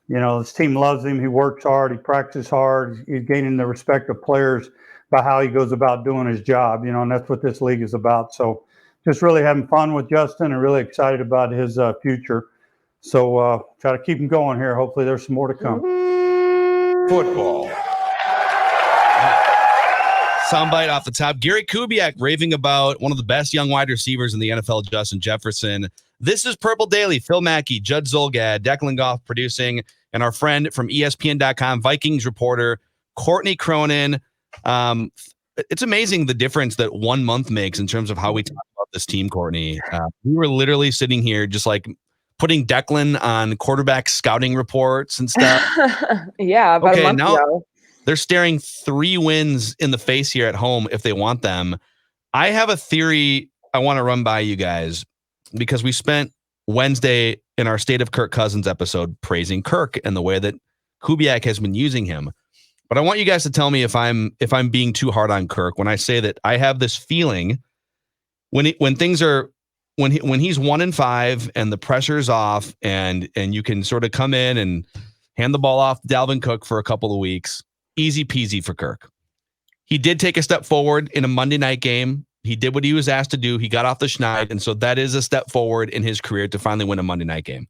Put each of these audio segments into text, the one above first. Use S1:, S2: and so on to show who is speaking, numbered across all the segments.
S1: This team loves him. He works hard. He practices hard. He's gaining the respect of players by how he goes about doing his job, and that's what this league is about. So just really having fun with Justin and really excited about his future. So try to keep him going here. Hopefully there's some more to come.
S2: Football.
S3: Soundbite off the top. Gary Kubiak raving about one of the best young wide receivers in the NFL, Justin Jefferson. This is Purple Daily. Phil Mackey, Judd Zulgad, Declan Goff producing, and our friend from ESPN.com, Vikings reporter, Courtney Cronin. It's amazing the difference that 1 month makes in terms of how we talk about this team, Courtney. We were literally sitting here just like putting Declan on quarterback scouting reports and stuff.
S4: Yeah, about a month ago.
S3: They're staring 3 wins in the face here at home if they want them. I have a theory I want to run by you guys because we spent Wednesday in our State of Kirk Cousins episode praising Kirk and the way that Kubiak has been using him. But I want you guys to tell me if I'm being too hard on Kirk when I say that I have this feeling when he's 1-5 and the pressure's off and you can sort of come in and hand the ball off to Dalvin Cook for a couple of weeks. Easy peasy for Kirk. He did take a step forward in a Monday night game. He did what he was asked to do. He got off the schneid, and so that is a step forward in his career to finally win a Monday night game.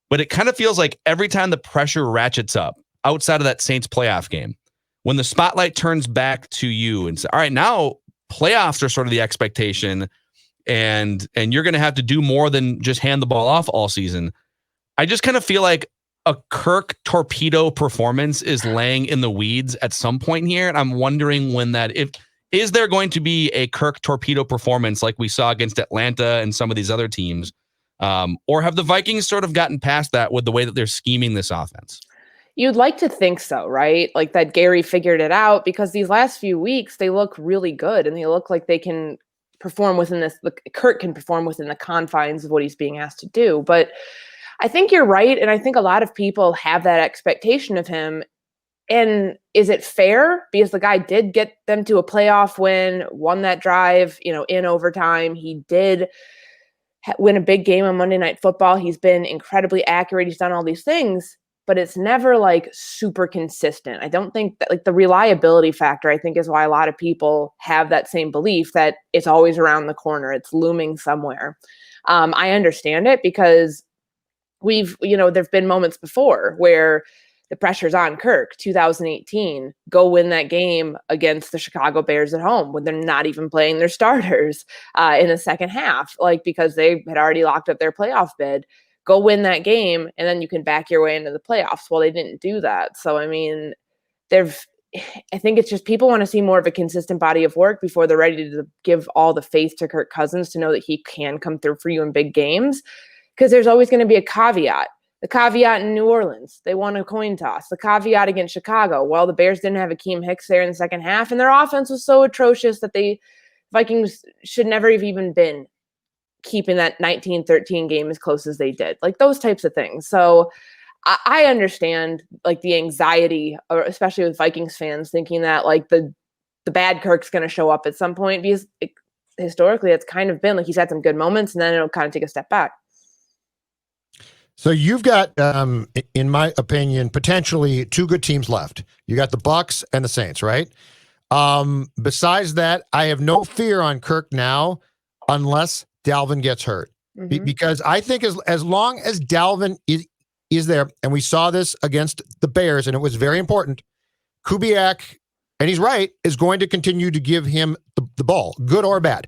S3: But it kind of feels like every time the pressure ratchets up outside of that Saints playoff game, when the spotlight turns back to you and say, all right, now playoffs are sort of the expectation, and you're going to have to do more than just hand the ball off all season. I just kind of feel like a Kirk torpedo performance is laying in the weeds at some point here. And I'm wondering when is there going to be a Kirk torpedo performance like we saw against Atlanta and some of these other teams? Or have the Vikings sort of gotten past that with the way that they're scheming this offense?
S4: You'd like to think so, right? Like that Gary figured it out because these last few weeks, they look really good and they look like they can perform within Kirk can perform within the confines of what he's being asked to do. But I think you're right. And I think a lot of people have that expectation of him. And is it fair? Because the guy did get them to a playoff win, won that drive, in overtime. He did win a big game on Monday Night Football. He's been incredibly accurate. He's done all these things, but it's never like super consistent. I don't think that like the reliability factor, I think is why a lot of people have that same belief that it's always around the corner. It's looming somewhere. I understand it because there've been moments before where the pressure's on Kirk. 2018, go win that game against the Chicago Bears at home when they're not even playing their starters in the second half, because they had already locked up their playoff bid. Go win that game, and then you can back your way into the playoffs. Well, they didn't do that. So, I mean, I think it's just people want to see more of a consistent body of work before they're ready to give all the faith to Kirk Cousins to know that he can come through for you in big games. Because there's always going to be a caveat. The caveat in New Orleans, they won a coin toss. The caveat against Chicago, well, the Bears didn't have Akeem Hicks there in the second half, and their offense was so atrocious that the Vikings should never have even been keeping that 19-13 game as close as they did. Like those types of things. So I understand like the anxiety, or especially with Vikings fans thinking that like the bad Kirk's going to show up at some point because historically it's kind of been like he's had some good moments and then it'll kind of take a step back.
S2: So you've got, in my opinion, potentially 2 good teams left. You got the Bucs and the Saints, right? Besides that, I have no fear on Kirk now unless Dalvin gets hurt. Mm-hmm. Because I think as long as Dalvin is there, and we saw this against the Bears, and it was very important, Kubiak, and he's right, is going to continue to give him the ball, good or bad.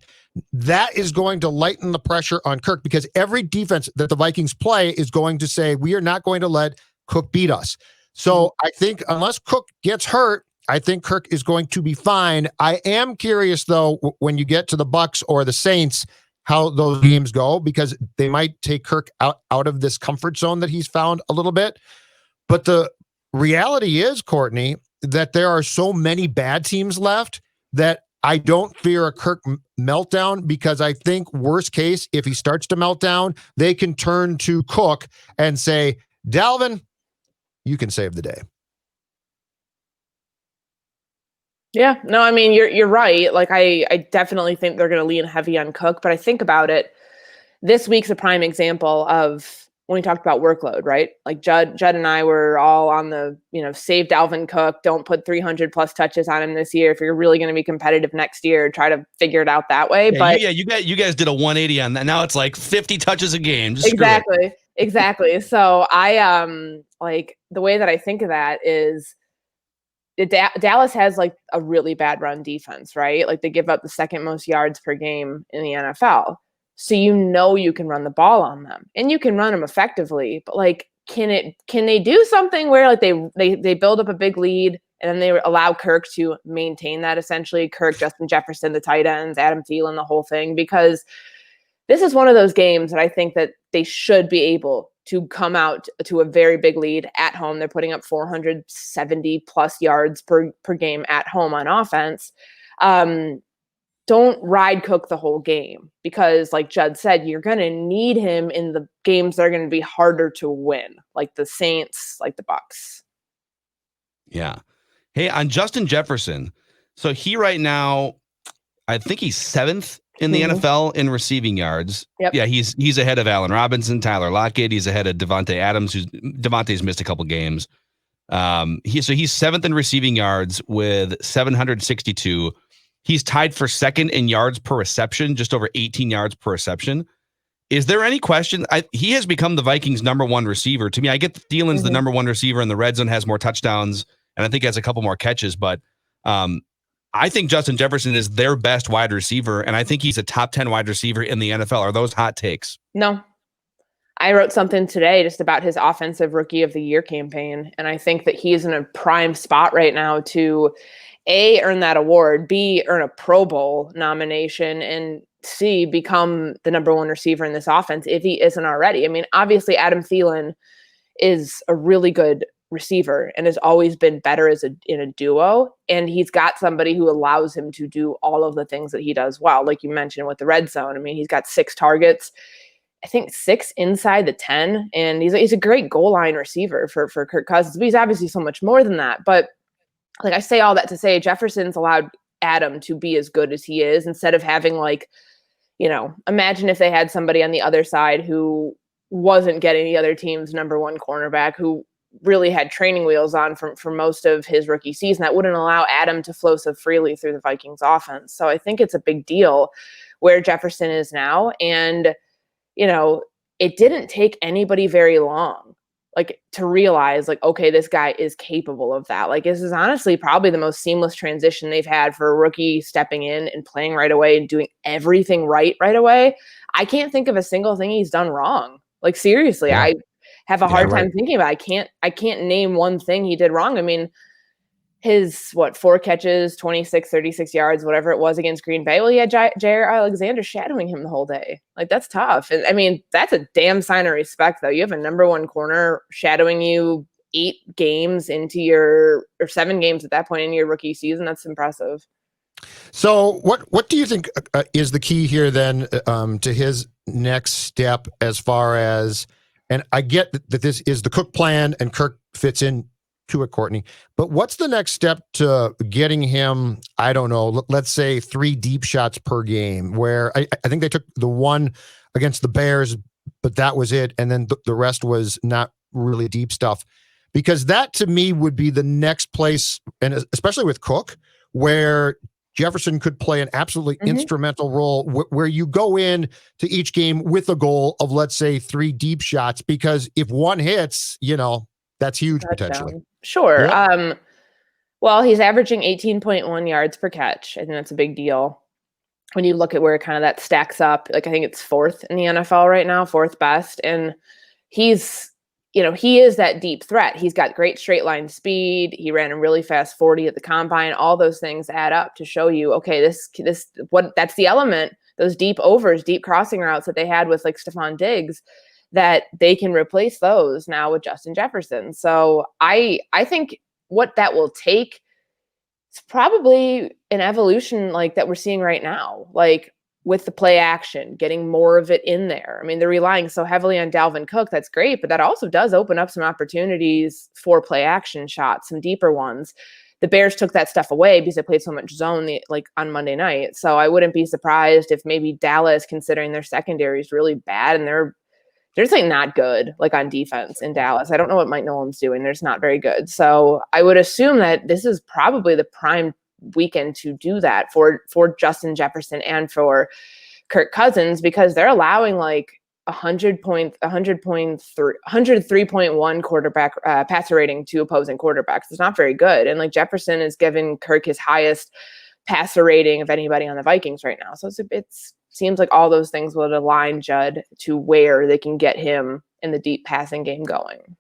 S2: That is going to lighten the pressure on Kirk because every defense that the Vikings play is going to say, we are not going to let Cook beat us. So I think unless Cook gets hurt, I think Kirk is going to be fine. I am curious, though, when you get to the Bucs or the Saints, how those games go, because they might take Kirk out of this comfort zone that he's found a little bit. But the reality is, Courtney, that there are so many bad teams left that I don't fear a Kirk meltdown, because I think worst case, if he starts to melt down, they can turn to Cook and say, Dalvin, you can save the day.
S4: Yeah, no, I mean, you're right. Like, I definitely think they're going to lean heavy on Cook, but I think about it, this week's a prime example of when we talked about workload, right? Like Judd and I were all on the, save Dalvin Cook. Don't put 300 plus touches on him this year. If you're really going to be competitive next year, try to figure it out that way.
S3: You guys did a 180 on that. Now it's like 50 touches a game. Just
S4: Exactly. So I like the way that I think of that is Dallas has like a really bad run defense, right? Like they give up the second most yards per game in the NFL. So you can run the ball on them and you can run them effectively, but like can they do something where like they build up a big lead and then they allow Kirk to maintain that, essentially Kirk, Justin Jefferson, the tight ends, Adam Thielen, the whole thing, because this is one of those games that I think that they should be able to come out to a very big lead at home. They're putting up 470 plus yards per game at home on offense. Don't ride Cook the whole game because, like Judd said, you're going to need him in the games that are going to be harder to win, like the Saints, like the Bucks.
S3: Yeah. Hey, on Justin Jefferson. So he right now, I think he's 7th in the NFL in receiving yards.
S4: Yep.
S3: Yeah, he's ahead of Allen Robinson, Tyler Lockett. He's ahead of Devontae Adams, Devontae's missed a couple games. He's 7th in receiving yards with 762. He's tied for 2nd in yards per reception, just over 18 yards per reception. Is there any question? He has become the Vikings' number 1 receiver. To me, I get Thielen's the number 1 receiver in the red zone, has more touchdowns, and I think has a couple more catches. But I think Justin Jefferson is their best wide receiver, and I think he's a top 10 wide receiver in the NFL. Are those hot takes?
S4: No. I wrote something today just about his offensive rookie of the year campaign, and I think that he's in a prime spot right now to A, earn that award, B, earn a Pro Bowl nomination, and C, become the number 1 receiver in this offense if he isn't already. I mean, obviously Adam Thielen is a really good receiver and has always been better in a duo, and he's got somebody who allows him to do all of the things that he does well, like you mentioned with the red zone. I mean, he's got 6 targets, I think 6 inside the 10, and he's a great goal line receiver for Kirk Cousins, but he's obviously so much more than that. But like I say all that to say, Jefferson's allowed Adam to be as good as he is instead of having like, imagine if they had somebody on the other side who wasn't getting the other team's number 1 cornerback, who really had training wheels on for most of his rookie season. That wouldn't allow Adam to flow so freely through the Vikings offense. So I think it's a big deal where Jefferson is now. And, it didn't take anybody very long, like to realize like, okay, this guy is capable of that. Like this is honestly probably the most seamless transition they've had for a rookie stepping in and playing right away and doing everything right away. I can't think of a single thing he's done wrong. Like seriously, I have a hard time thinking about it. I can't name one thing he did wrong. I mean, his 4 catches, 26, 36 yards, whatever it was against Green Bay. Well, he had Jair Alexander shadowing him the whole day. Like that's tough. And I mean, that's a damn sign of respect though. You have a number 1 corner shadowing you 8 games into or 7 games at that point in your rookie season. That's impressive.
S2: So what do you think is the key here then to his next step as far as, and I get that this is the Cook plan and Kirk fits in to it, Courtney, but what's the next step to getting him, I don't know, let's say 3 deep shots per game, where I think they took the 1 against the Bears, but that was it. And then the rest was not really deep stuff, because that to me would be the next place, and especially with Cook, where Jefferson could play an absolutely instrumental role where you go in to each game with a goal of, let's say, 3 deep shots, because if 1 hits, that's huge potentially.
S4: Sure. Yeah. Well, he's averaging 18.1 yards per catch. I think that's a big deal. When you look at where kind of that stacks up, like I think it's 4th in the NFL right now, 4th best. And he's, he is that deep threat. He's got great straight line speed. He ran a really fast 40 at the combine. All those things add up to show you, okay, that's the element, those deep overs, deep crossing routes that they had with like Stephon Diggs, that they can replace those now with Justin Jefferson. So I think what that will take is probably an evolution like that we're seeing right now, like with the play action, getting more of it in there. I mean, they're relying so heavily on Dalvin Cook. That's great, but that also does open up some opportunities for play action shots, some deeper ones. The Bears took that stuff away because they played so much zone on Monday night. So I wouldn't be surprised if maybe Dallas, considering their secondary is really bad and they're just like not good, like on defense in Dallas. I don't know what Mike Nolan's doing. They're just not very good. So I would assume that this is probably the prime weekend to do that for Justin Jefferson and for Kirk Cousins, because they're allowing like 103.1 quarterback passer rating to opposing quarterbacks. It's not very good. And like Jefferson is giving Kirk his highest passer rating of anybody on the Vikings right now. So it seems like all those things would align Judd to where they can get him in the deep passing game going.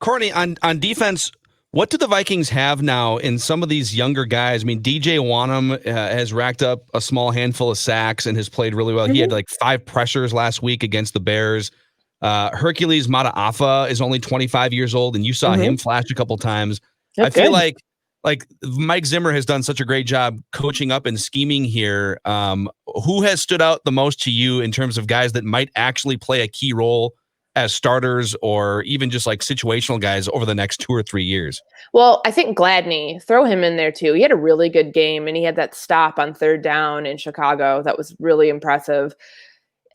S3: Courtney, on defense, what do the Vikings have now in some of these younger guys? I mean, DJ Wanham has racked up a small handful of sacks and has played really well. He had like 5 pressures last week against the Bears. Hercules Mataafa is only 25 years old, and you saw him flash a couple times.
S4: That's
S3: I feel
S4: good.
S3: like Mike Zimmer has done such a great job coaching up and scheming here. Who has stood out the most to you in terms of guys that might actually play a key role as starters or even just like situational guys over the next 2 or 3 years?
S4: Well, I think Gladney, throw him in there too. He had a really good game, and he had that stop on 3rd down in Chicago. That was really impressive.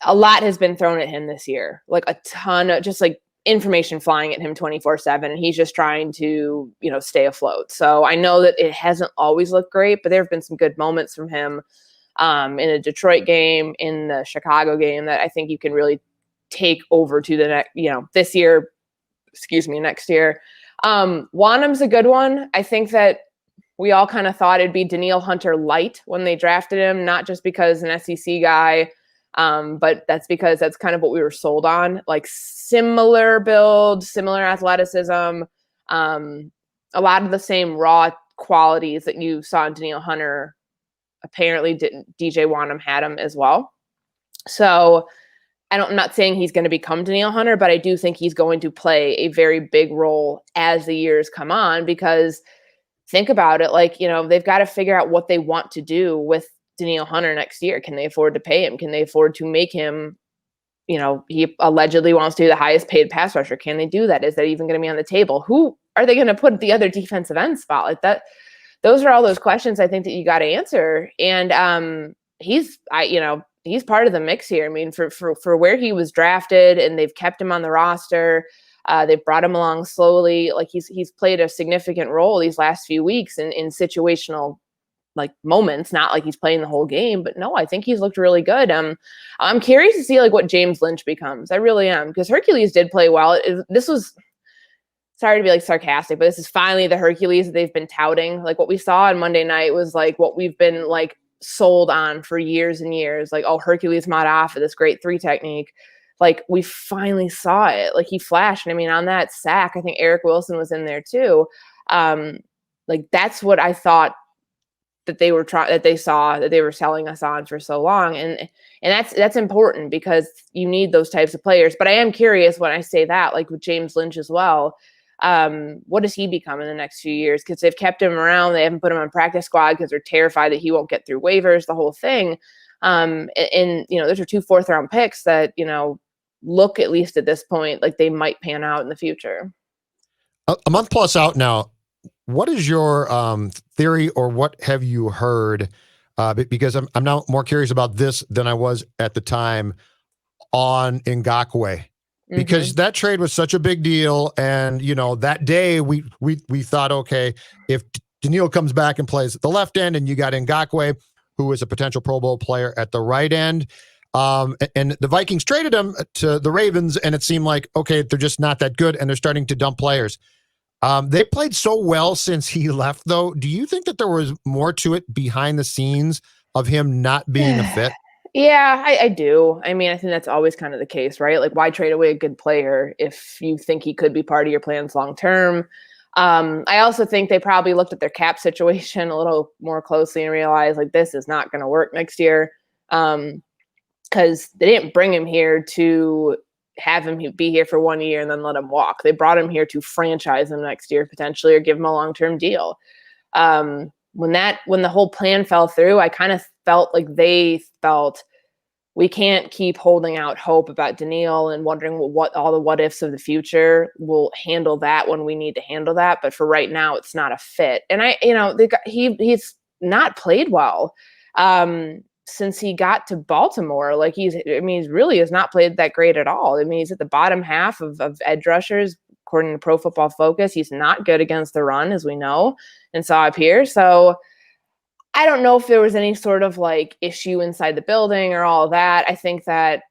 S4: A lot has been thrown at him this year, like a ton of just like information flying at him 24/7. And he's just trying to, stay afloat. So I know that it hasn't always looked great, but there have been some good moments from him in the Detroit game, in the Chicago game, that I think you can really take over to the next, next year. Wanham's a good one. I think that we all kind of thought it'd be Danielle Hunter light when they drafted him, not just because an SEC guy, but that's because that's kind of what we were sold on, like similar build, similar athleticism, a lot of the same raw qualities that you saw in Danielle Hunter. Apparently DJ Wanham had him as well. So I'm not saying he's going to become Danielle Hunter, but I do think he's going to play a very big role as the years come on, because think about it, like, they've got to figure out what they want to do with Danielle Hunter next year. Can they afford to pay him? Can they afford to make him, he allegedly wants to be the highest paid pass rusher. Can they do that? Is that even going to be on the table? Who are they going to put the other defensive end spot like that? Those are all those questions I think that you got to answer. And he's part of the mix here. I mean, for where he was drafted, and they've kept him on the roster. They've brought him along slowly. Like he's played a significant role these last few weeks in situational like moments, not like he's playing the whole game, but no, I think he's looked really good. I'm curious to see like what James Lynch becomes. I really am, because Hercules did play well. This was, sorry to be like sarcastic, but this is finally the Hercules that they've been touting. Like what we saw on Monday night was like what we've been like sold on for years and years. Like, oh, Hercules Mataafa, this great 3 technique. Like we finally saw it. Like he flashed. And I mean, on that sack, I think Eric Wilson was in there too. Like that's what I thought that they were that they saw that they were selling us on for so long. And that's important, because you need those types of players. But I am curious when I say that, like with James Lynch as well, what does he become in the next few years? Because they've kept him around. They haven't put him on practice squad because they're terrified that he won't get through waivers, the whole thing. And those are 2 4th-round picks that, look, at least at this point, like they might pan out in the future.
S2: A month plus out now. What is your theory, or what have you heard? Because I'm now more curious about this than I was at the time on Ngakoue, because that trade was such a big deal. And, that day we thought, okay, if Daniil comes back and plays at the left end, and you got Ngakoue, who is a potential Pro Bowl player at the right end, and the Vikings traded him to the Ravens, and it seemed like, okay, they're just not that good, and they're starting to dump players. They played so well since he left, though. Do you think that there was more to it behind the scenes of him not being a fit?
S4: Yeah, I do. I mean, I think that's always kind of the case, right? Like, why trade away a good player if you think he could be part of your plans long term? I also think they probably looked at their cap situation a little more closely and realized, like, this is not going to work next year, because they didn't bring him here to have him be here for 1 year and then let him walk. They brought him here to franchise him next year potentially, or give him a long-term deal. When the whole plan fell through, I kind of felt like they felt we can't keep holding out hope about Daniil and wondering what all the what ifs of the future. We'll handle that when we need to handle that. But for right now, it's not a fit. And he's not played well. since he got to Baltimore. Like he really has not played that great at all. I mean, he's at the bottom half of edge rushers, according to Pro Football Focus. He's not good against the run, as we know and saw up here. So I don't know if there was any sort of like issue inside the building or all that. I think that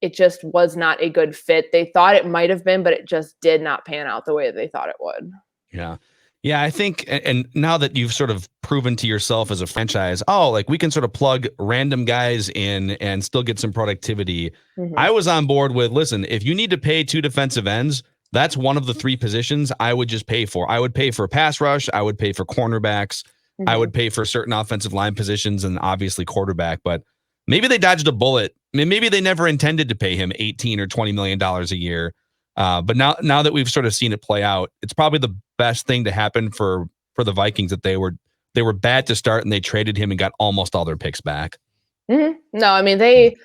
S4: it just was not a good fit. They thought it might have been, but it just did not pan out the way that they thought it would.
S3: Yeah. Yeah, I think, and now that you've sort of proven to yourself as a franchise, like we can sort of plug random guys in and still get some productivity.
S4: Mm-hmm.
S3: I was on board with, listen, if you need to pay 2 defensive ends, that's one of the 3 positions I would just pay for. I would pay for pass rush. I would pay for cornerbacks.
S4: Mm-hmm.
S3: I would pay for certain offensive line positions and obviously quarterback, but maybe they dodged a bullet. I mean, maybe they never intended to pay him $18 or $20 million a year. But now that we've sort of seen it play out, it's probably the best thing to happen for the Vikings that they were bad to start and they traded him and got almost all their picks back.
S4: Mm-hmm. No, I mean, they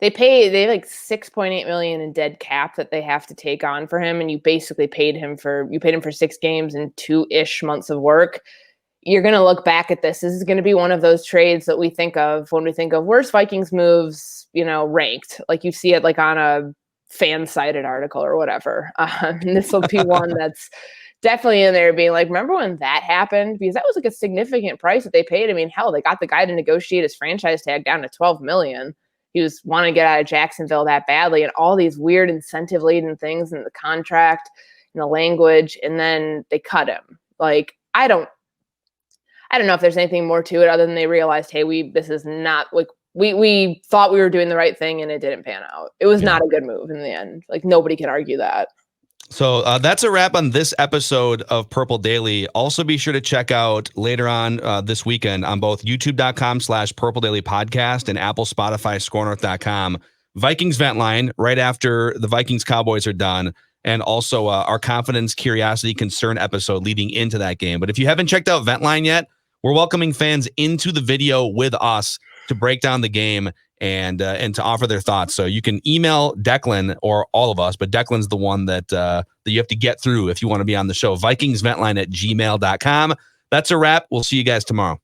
S4: have like $6.8 million in dead cap that they have to take on for him. And you basically paid him for 6 games and 2-ish months of work. You're going to look back at this. This is going to be one of those trades that we think of when we think of worst Vikings moves, ranked. Like you see it like on a fan-sided article or whatever. And this will be one that's definitely in there being like, remember when that happened? Because that was like a significant price that they paid. I mean, hell, they got the guy to negotiate his franchise tag down to $12 million. He was wanting to get out of Jacksonville that badly, and all these weird incentive-laden things in the contract and the language, and then they cut him. Like, I don't know if there's anything more to it other than they realized, hey, this is not like we thought we were doing the right thing and it didn't pan out. It was not a good move in the end. Like nobody can argue that.
S3: So that's a wrap on this episode of Purple Daily. Also be sure to check out later on this weekend on both youtube.com/Purple Daily Podcast and Apple, Spotify, scorenorth.com. Vikings Vent Line right after the Vikings Cowboys are done. And also our confidence, curiosity, concern episode leading into that game. But if you haven't checked out Vent Line yet, we're welcoming fans into the video with us to break down the game and to offer their thoughts. So you can email Declan or all of us, but Declan's the one that you have to get through if you want to be on the show. VikingsVentline@gmail.com. That's a wrap. We'll see you guys tomorrow.